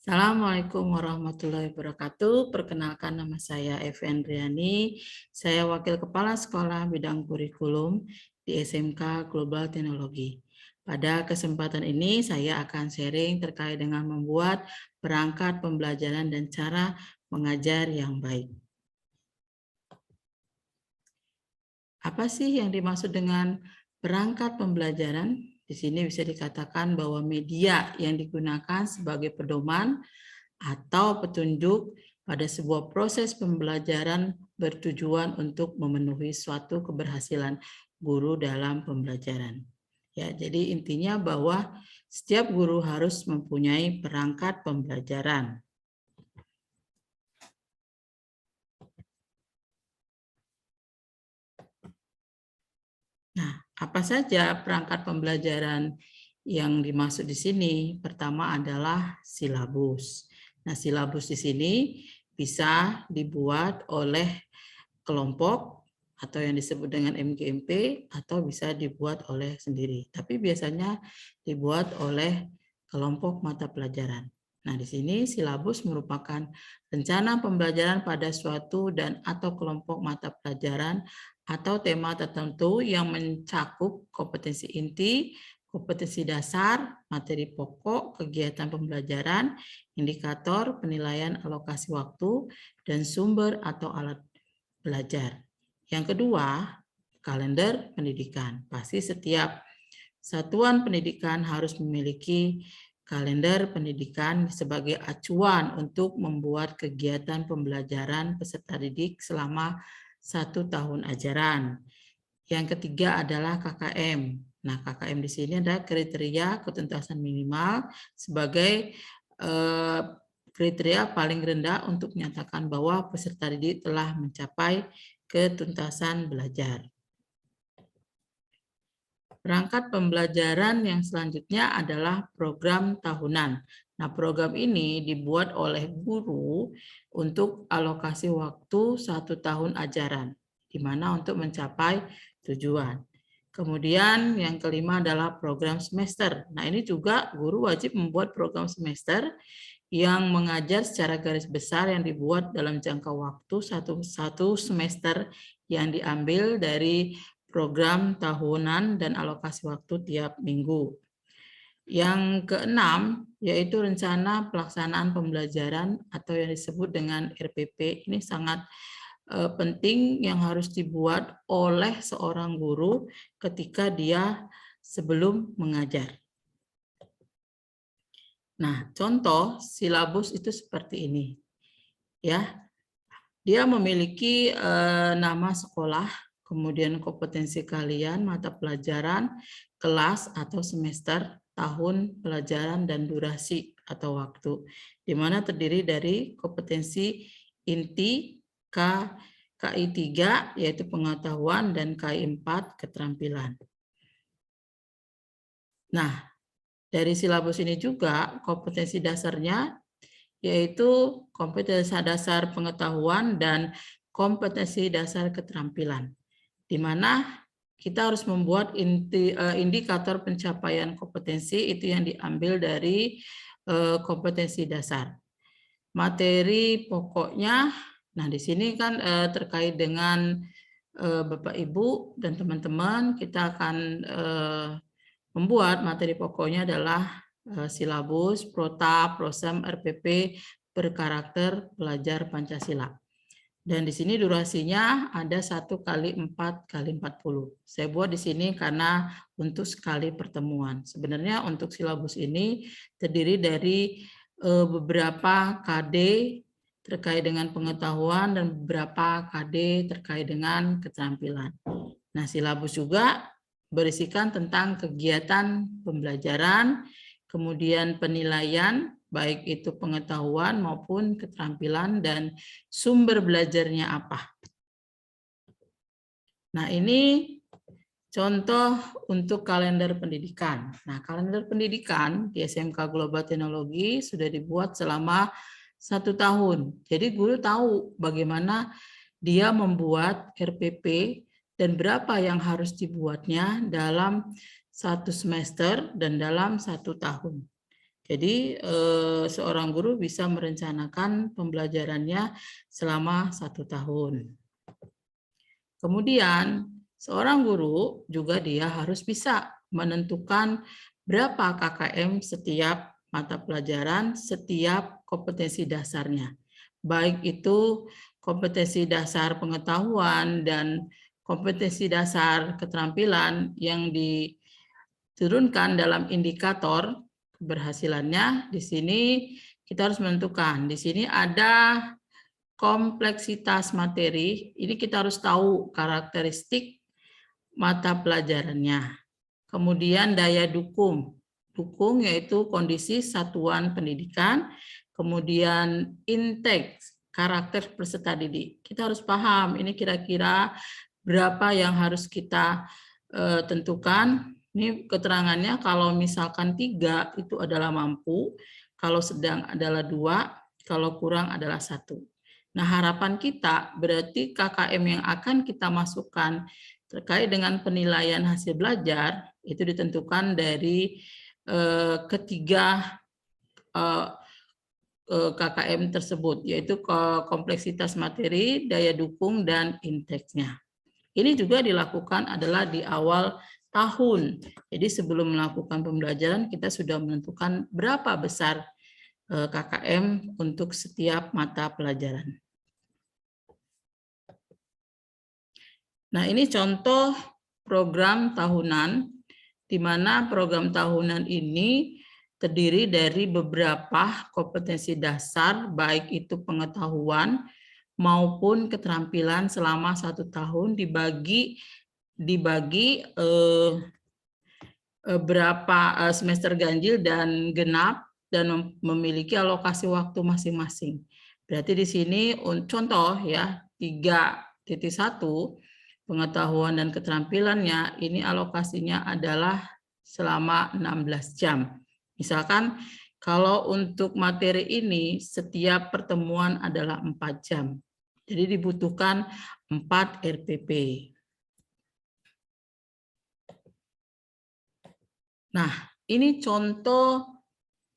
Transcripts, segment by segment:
Assalamualaikum warahmatullahi wabarakatuh. Perkenalkan, nama saya Evi Andriani. Saya Wakil Kepala Sekolah Bidang Kurikulum di SMK Global Teknologi. Pada kesempatan ini saya akan sharing terkait dengan membuat perangkat pembelajaran dan cara mengajar yang baik. Apa sih yang dimaksud dengan perangkat pembelajaran? Di sini bisa dikatakan bahwa media yang digunakan sebagai pedoman atau petunjuk pada sebuah proses pembelajaran bertujuan untuk memenuhi suatu keberhasilan guru dalam pembelajaran. Ya, jadi intinya bahwa setiap guru harus mempunyai perangkat pembelajaran. Nah, apa saja perangkat pembelajaran yang dimaksud di sini? Pertama adalah silabus. Nah, silabus di sini bisa dibuat oleh kelompok atau yang disebut dengan MGMP atau bisa dibuat oleh sendiri. Tapi biasanya dibuat oleh kelompok mata pelajaran. Nah, di sini silabus merupakan rencana pembelajaran pada suatu dan atau kelompok mata pelajaran atau tema tertentu yang mencakup kompetensi inti, kompetensi dasar, materi pokok, kegiatan pembelajaran, indikator, penilaian alokasi waktu, dan sumber atau alat belajar. Yang kedua, kalender pendidikan. Pasti setiap satuan pendidikan harus memiliki kalender pendidikan sebagai acuan untuk membuat kegiatan pembelajaran peserta didik selama 1 tahun ajaran. Yang ketiga adalah KKM. Nah, KKM di sini ada kriteria ketuntasan minimal sebagai kriteria paling rendah untuk menyatakan bahwa peserta didik telah mencapai ketuntasan belajar. Perangkat pembelajaran yang selanjutnya adalah program tahunan. Nah, program ini dibuat oleh guru untuk alokasi waktu 1 tahun ajaran, di mana untuk mencapai tujuan. Kemudian yang kelima adalah program semester. Nah, ini juga guru wajib membuat program semester yang mengajar secara garis besar yang dibuat dalam jangka waktu satu semester yang diambil dari program tahunan dan alokasi waktu tiap minggu. Yang keenam yaitu rencana pelaksanaan pembelajaran atau yang disebut dengan RPP. Ini sangat penting yang harus dibuat oleh seorang guru ketika dia sebelum mengajar. Nah, contoh silabus itu seperti ini. Ya, dia memiliki nama sekolah, kemudian kompetensi kalian, mata pelajaran, kelas atau semester, tahun pelajaran, dan durasi atau waktu, di mana terdiri dari kompetensi inti, KI 3 yaitu pengetahuan, dan KI 4 keterampilan. Nah, dari silabus ini juga kompetensi dasarnya yaitu kompetensi dasar pengetahuan dan kompetensi dasar keterampilan, di mana kita harus membuat indikator pencapaian kompetensi itu yang diambil dari kompetensi dasar. Materi pokoknya, nah di sini kan terkait dengan Bapak Ibu dan teman-teman, kita akan membuat materi pokoknya adalah silabus, prota, prosem, RPP berkarakter pelajar Pancasila. Dan di sini durasinya ada 1 kali 4 kali 40. Saya buat di sini karena untuk sekali pertemuan. Sebenarnya untuk silabus ini terdiri dari beberapa KD terkait dengan pengetahuan dan beberapa KD terkait dengan keterampilan. Nah, silabus juga berisikan tentang kegiatan pembelajaran, kemudian penilaian, baik itu pengetahuan maupun keterampilan, dan sumber belajarnya apa. Nah, ini contoh untuk kalender pendidikan. Nah, kalender pendidikan di SMK Global Teknologi sudah dibuat selama 1 tahun. Jadi guru tahu bagaimana dia membuat RPP dan berapa yang harus dibuatnya dalam 1 semester dan dalam 1 tahun. Jadi seorang guru bisa merencanakan pembelajarannya selama 1 tahun. Kemudian seorang guru juga dia harus bisa menentukan berapa KKM setiap mata pelajaran, setiap kompetensi dasarnya. Baik itu kompetensi dasar pengetahuan dan kompetensi dasar keterampilan yang diturunkan dalam indikator keberhasilannya. Di sini kita harus menentukan. Di sini ada kompleksitas materi, ini kita harus tahu karakteristik mata pelajarannya. Kemudian daya dukung. Dukung yaitu kondisi satuan pendidikan. Kemudian intake, karakter peserta didik. Kita harus paham ini kira-kira berapa yang harus kita tentukan. Ini keterangannya kalau misalkan 3 itu adalah mampu, kalau sedang adalah 2, kalau kurang adalah 1. Nah, harapan kita berarti KKM yang akan kita masukkan terkait dengan penilaian hasil belajar itu ditentukan dari ketiga KKM tersebut, yaitu kompleksitas materi, daya dukung, dan intake-nya. Ini juga dilakukan adalah di awal tahun. Jadi sebelum melakukan pembelajaran kita sudah menentukan berapa besar KKM untuk setiap mata pelajaran. Nah, ini contoh program tahunan, di mana program tahunan ini terdiri dari beberapa kompetensi dasar, baik itu pengetahuan maupun keterampilan selama 1 tahun dibagi berapa semester ganjil dan genap dan memiliki alokasi waktu masing-masing. Berarti di sini contoh ya 3.1 pengetahuan dan keterampilannya ini alokasinya adalah selama 16 jam. Misalkan kalau untuk materi ini setiap pertemuan adalah 4 jam. Jadi dibutuhkan 4 RPP. Nah, ini contoh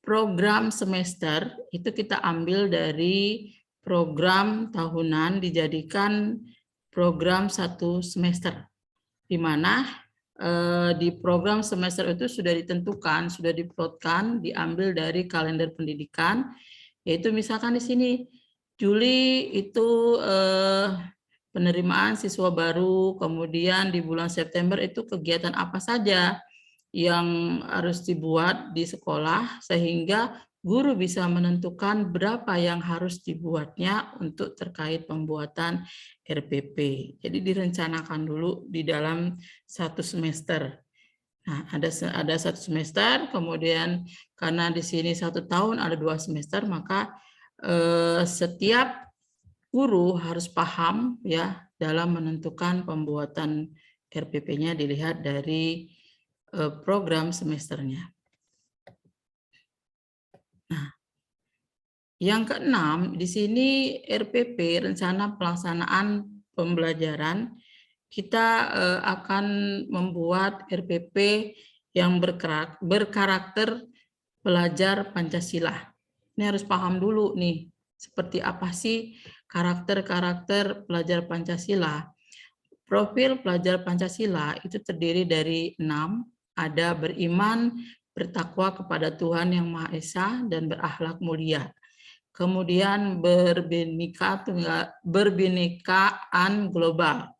program semester, itu kita ambil dari program tahunan dijadikan program 1 semester, di mana di program semester itu sudah ditentukan, sudah diplotkan, diambil dari kalender pendidikan, yaitu misalkan di sini Juli itu penerimaan siswa baru, kemudian di bulan September itu kegiatan apa saja yang harus dibuat di sekolah, sehingga guru bisa menentukan berapa yang harus dibuatnya untuk terkait pembuatan RPP. Jadi direncanakan dulu di dalam 1 semester. Nah, ada 1 semester, kemudian karena di sini 1 tahun ada 2 semester, maka setiap guru harus paham ya dalam menentukan pembuatan RPP-nya dilihat dari program semesternya. Nah, yang keenam, di sini RPP, rencana pelaksanaan pembelajaran, kita akan membuat RPP yang berkarakter pelajar Pancasila. Ini harus paham dulu nih, seperti apa sih karakter-karakter pelajar Pancasila. Profil pelajar Pancasila itu terdiri dari 6, ada beriman, bertakwa kepada Tuhan Yang Maha Esa, dan berakhlak mulia. Kemudian berbinekaan global.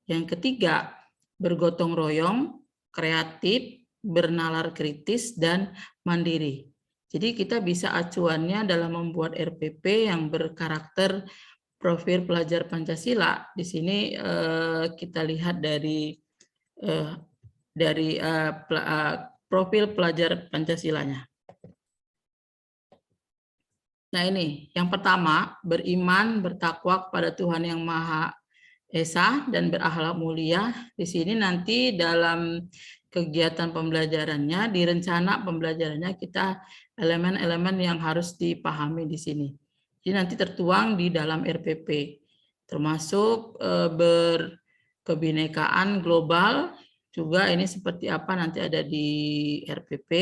Yang ketiga, bergotong royong, kreatif, bernalar kritis, dan mandiri. Jadi kita bisa acuannya dalam membuat RPP yang berkarakter profil pelajar Pancasila. Di sini kita lihat dari profil pelajar Pancasilanya. Nah ini, yang pertama, beriman, bertakwa kepada Tuhan Yang Maha Esa, dan berakhlak mulia. Di sini nanti dalam kegiatan pembelajarannya, di rencana pembelajarannya, kita elemen-elemen yang harus dipahami di sini. Jadi nanti tertuang di dalam RPP, termasuk berkebinekaan global, juga ini seperti apa nanti ada di RPP.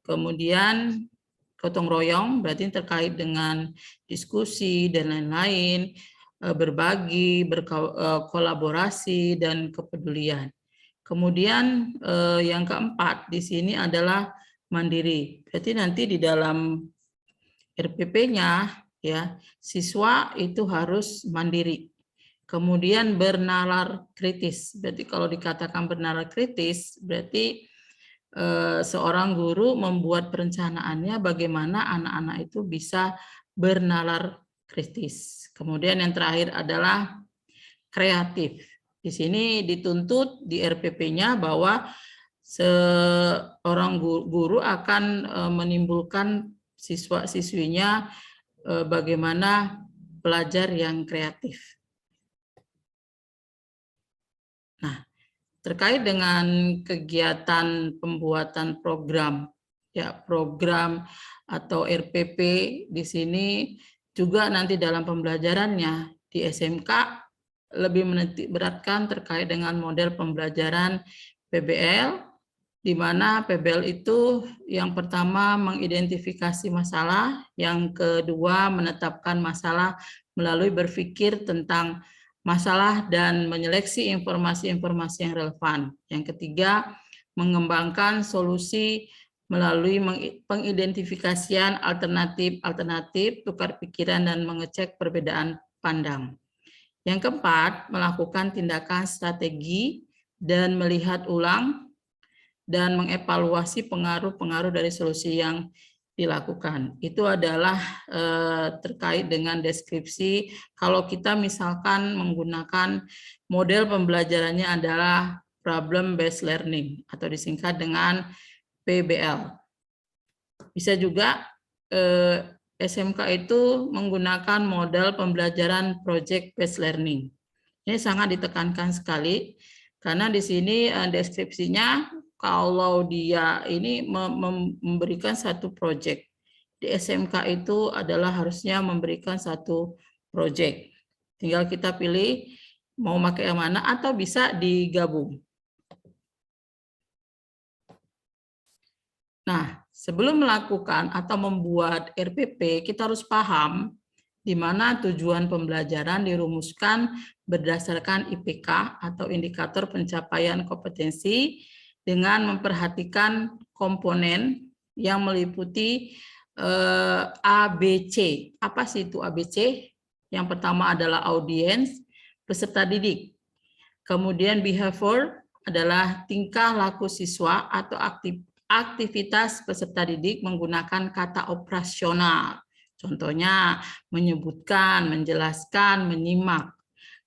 kemudian gotong royong berarti terkait dengan diskusi dan lain-lain, berbagi, berkolaborasi, dan kepedulian. Kemudian yang keempat di sini adalah mandiri. Berarti nanti di dalam RPP-nya ya, siswa itu harus mandiri. Kemudian bernalar kritis. Berarti kalau dikatakan bernalar kritis, berarti seorang guru membuat perencanaannya bagaimana anak-anak itu bisa bernalar kritis. Kemudian yang terakhir adalah kreatif. Di sini dituntut di RPP-nya bahwa seorang guru akan menimbulkan siswa-siswinya bagaimana belajar yang kreatif. Nah, terkait dengan kegiatan pembuatan program, ya program atau RPP di sini juga nanti dalam pembelajarannya di SMK lebih menitik beratkan terkait dengan model pembelajaran PBL, di mana PBL itu yang pertama mengidentifikasi masalah, yang kedua menetapkan masalah melalui berpikir tentang masalah dan menyeleksi informasi-informasi yang relevan. Yang ketiga, mengembangkan solusi melalui pengidentifikasian alternatif, tukar pikiran, dan mengecek perbedaan pandang. Yang keempat, melakukan tindakan strategi dan melihat ulang dan mengevaluasi pengaruh-pengaruh dari solusi yang dilakukan. Itu adalah terkait dengan deskripsi. Kalau kita misalkan menggunakan model pembelajarannya adalah problem based learning atau disingkat dengan PBL. Bisa juga SMK itu menggunakan model pembelajaran project based learning. Ini sangat ditekankan sekali karena di sini deskripsinya kalau dia ini memberikan satu project. Di SMK itu adalah harusnya memberikan satu project. Tinggal kita pilih mau pakai yang mana atau bisa digabung. Nah, sebelum melakukan atau membuat RPP, kita harus paham di mana tujuan pembelajaran dirumuskan berdasarkan IPK atau indikator pencapaian kompetensi dengan memperhatikan komponen yang meliputi ABC. Apa sih itu ABC? Yang pertama adalah audiens, peserta didik. Kemudian behavior adalah tingkah laku siswa atau aktivitas peserta didik menggunakan kata operasional. Contohnya menyebutkan, menjelaskan, menyimak.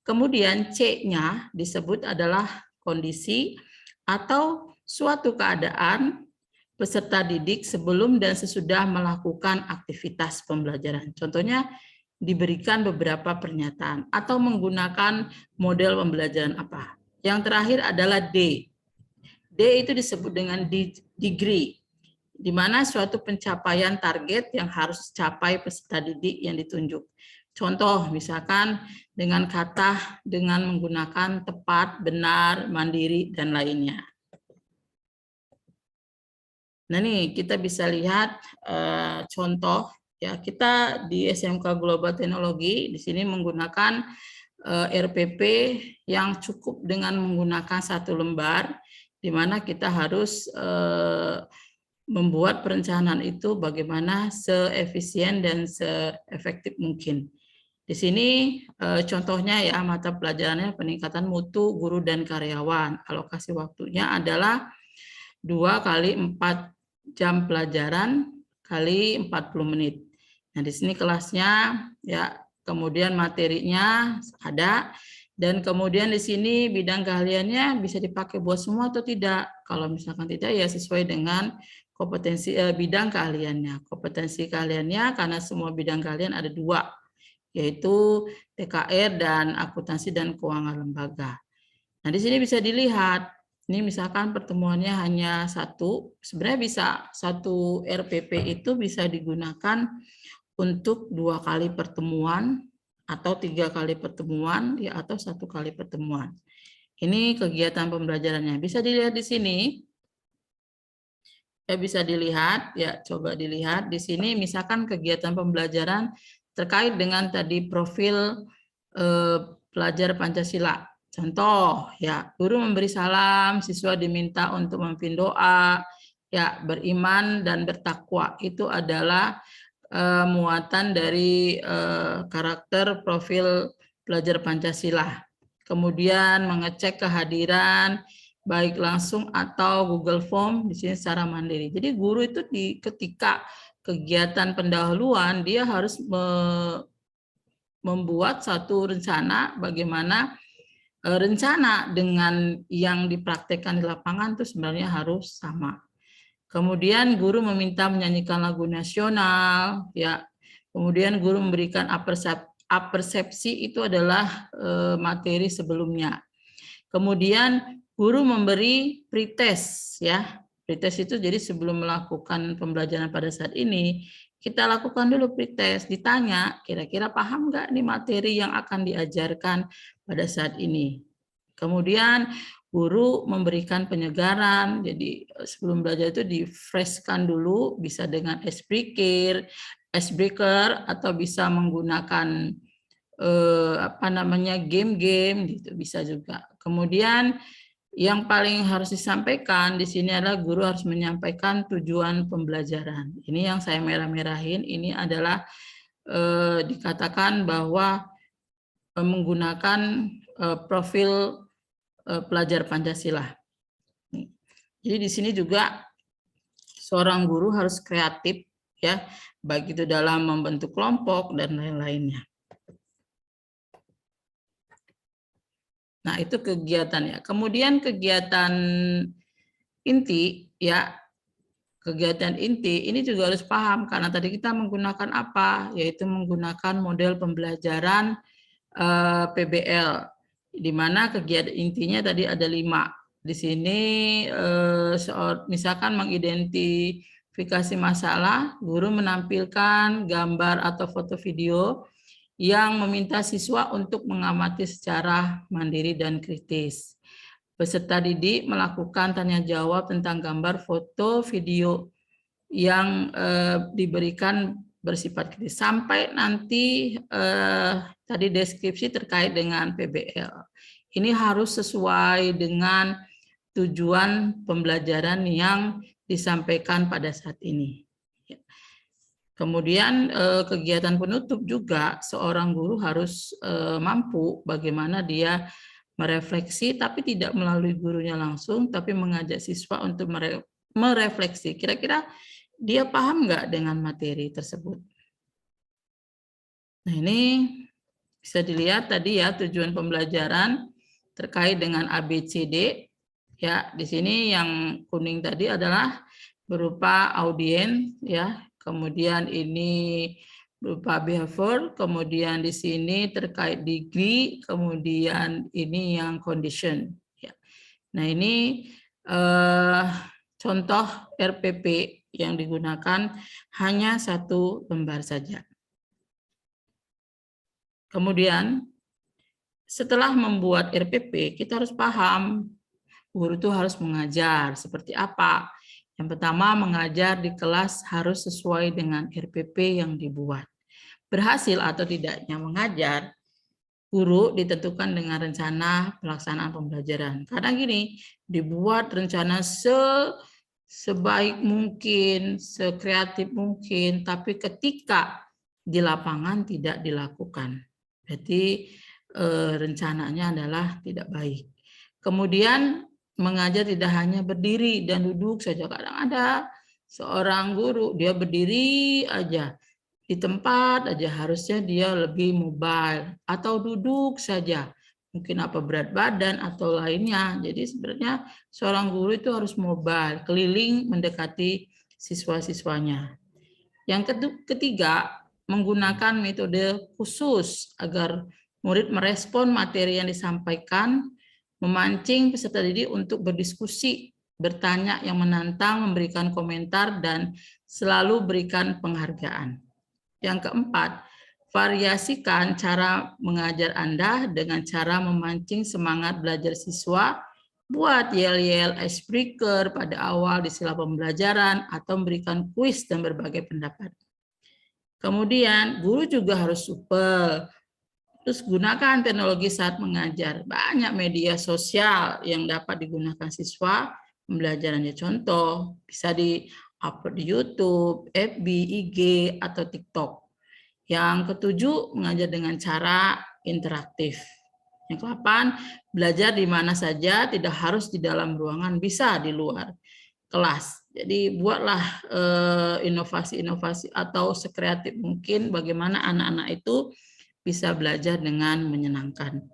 Kemudian C-nya disebut adalah kondisi atau suatu keadaan peserta didik sebelum dan sesudah melakukan aktivitas pembelajaran. Contohnya diberikan beberapa pernyataan atau menggunakan model pembelajaran apa. Yang terakhir adalah D. D itu disebut dengan degree, di mana suatu pencapaian target yang harus dicapai peserta didik yang ditunjuk. Contoh, misalkan dengan kata dengan menggunakan tepat, benar, mandiri, dan lainnya. Nah, nih kita bisa lihat contoh. Ya, kita di SMK Global Teknologi di sini menggunakan RPP yang cukup dengan menggunakan satu lembar, di mana kita harus membuat perencanaan itu bagaimana seefisien dan seefektif mungkin. Di sini contohnya ya mata pelajarannya peningkatan mutu guru dan karyawan. Alokasi waktunya adalah 2 kali 4 jam pelajaran kali 40 menit. Nah, di sini kelasnya ya, kemudian materinya ada, dan kemudian di sini bidang keahliannya bisa dipakai buat semua atau tidak. Kalau misalkan tidak ya sesuai dengan kompetensi bidang keahliannya. Kompetensi keahliannya karena semua bidang keahlian ada 2, yaitu TKR dan akuntansi dan keuangan lembaga. Nah, di sini bisa dilihat. Ini misalkan pertemuannya hanya 1, sebenarnya bisa satu RPP itu bisa digunakan untuk 2 kali pertemuan atau 3 kali pertemuan ya atau 1 kali pertemuan. Ini kegiatan pembelajarannya. Bisa dilihat di sini. Ya, bisa dilihat, ya coba dilihat di sini misalkan kegiatan pembelajaran terkait dengan tadi profil pelajar Pancasila. Contoh, ya guru memberi salam, siswa diminta untuk memimpin doa, ya beriman dan bertakwa. Itu adalah muatan dari karakter profil pelajar Pancasila. Kemudian mengecek kehadiran baik langsung atau Google Form di sini secara mandiri. Jadi guru itu ketika kegiatan pendahuluan dia harus membuat satu rencana bagaimana rencana dengan yang dipraktekkan di lapangan itu sebenarnya harus sama. Kemudian guru meminta menyanyikan lagu nasional, ya. Kemudian guru memberikan apersepsi itu adalah materi sebelumnya. Kemudian guru memberi pretest, ya. Pretest itu jadi sebelum melakukan pembelajaran pada saat ini, kita lakukan dulu pretest, ditanya kira-kira paham nggak nih materi yang akan diajarkan pada saat ini. Kemudian guru memberikan penyegaran, jadi sebelum belajar itu di-freshkan dulu, bisa dengan icebreaker atau bisa menggunakan game-game gitu, bisa juga. Kemudian yang paling harus disampaikan di sini adalah guru harus menyampaikan tujuan pembelajaran. Ini yang saya merah-merahin, ini adalah dikatakan bahwa menggunakan profil pelajar Pancasila. Jadi di sini juga seorang guru harus kreatif, ya, baik itu dalam membentuk kelompok dan lain-lainnya. Nah, itu kegiatannya. Kemudian kegiatan inti, ya, kegiatan inti ini juga harus paham karena tadi kita menggunakan apa, yaitu menggunakan model pembelajaran PBL. Di mana kegiatan intinya tadi ada 5. Di sini misalkan mengidentifikasi masalah, guru menampilkan gambar atau foto video yang meminta siswa untuk mengamati secara mandiri dan kritis. Peserta didik melakukan tanya jawab tentang gambar, foto, video yang diberikan bersifat kritis sampai nanti tadi deskripsi terkait dengan PBL. Ini harus sesuai dengan tujuan pembelajaran yang disampaikan pada saat ini. Kemudian kegiatan penutup juga seorang guru harus mampu bagaimana dia merefleksi, tapi tidak melalui gurunya langsung, tapi mengajak siswa untuk merefleksi. Kira-kira dia paham nggak dengan materi tersebut? Nah, ini bisa dilihat tadi ya tujuan pembelajaran terkait dengan ABCD. Ya, di sini yang kuning tadi adalah berupa audiens, ya. Kemudian ini berupa behavior, kemudian di sini terkait degree, kemudian ini yang condition. Ya. Nah, ini contoh RPP yang digunakan hanya 1 lembar saja. Kemudian setelah membuat RPP, kita harus paham guru itu harus mengajar seperti apa. Yang pertama, mengajar di kelas harus sesuai dengan RPP yang dibuat. Berhasil atau tidaknya mengajar, guru ditentukan dengan rencana pelaksanaan pembelajaran. Kadang gini, dibuat rencana sebaik mungkin, sekreatif mungkin, tapi ketika di lapangan tidak dilakukan. Berarti rencananya adalah tidak baik. Kemudian mengajar tidak hanya berdiri dan duduk saja. Kadang ada seorang guru, dia berdiri aja di tempat aja, harusnya dia lebih mobile atau duduk saja. Mungkin apa berat badan atau lainnya. Jadi sebenarnya seorang guru itu harus mobile, keliling mendekati siswa-siswanya. Yang ketiga, menggunakan metode khusus agar murid merespon materi yang disampaikan, memancing peserta didik untuk berdiskusi, bertanya yang menantang, memberikan komentar, dan selalu berikan penghargaan. Yang keempat, variasikan cara mengajar Anda dengan cara memancing semangat belajar siswa buat yel-yel icebreaker pada awal di sela pembelajaran atau memberikan kuis dan berbagai pendapat. Kemudian guru juga harus supel. Terus gunakan teknologi saat mengajar. Banyak media sosial yang dapat digunakan siswa pembelajarannya. Contoh, bisa di-upload di YouTube, FB, IG, atau TikTok. Yang ketujuh, mengajar dengan cara interaktif. Yang ke-8, belajar di mana saja, tidak harus di dalam ruangan, bisa di luar kelas. Jadi buatlah inovasi-inovasi atau sekreatif mungkin bagaimana anak-anak itu bisa belajar dengan menyenangkan.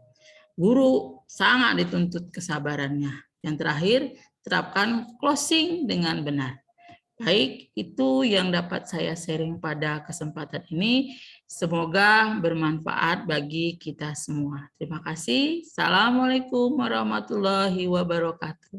Guru sangat dituntut kesabarannya. Yang terakhir, terapkan closing dengan benar. Baik, itu yang dapat saya sharing pada kesempatan ini. Semoga bermanfaat bagi kita semua. Terima kasih. Assalamualaikum warahmatullahi wabarakatuh.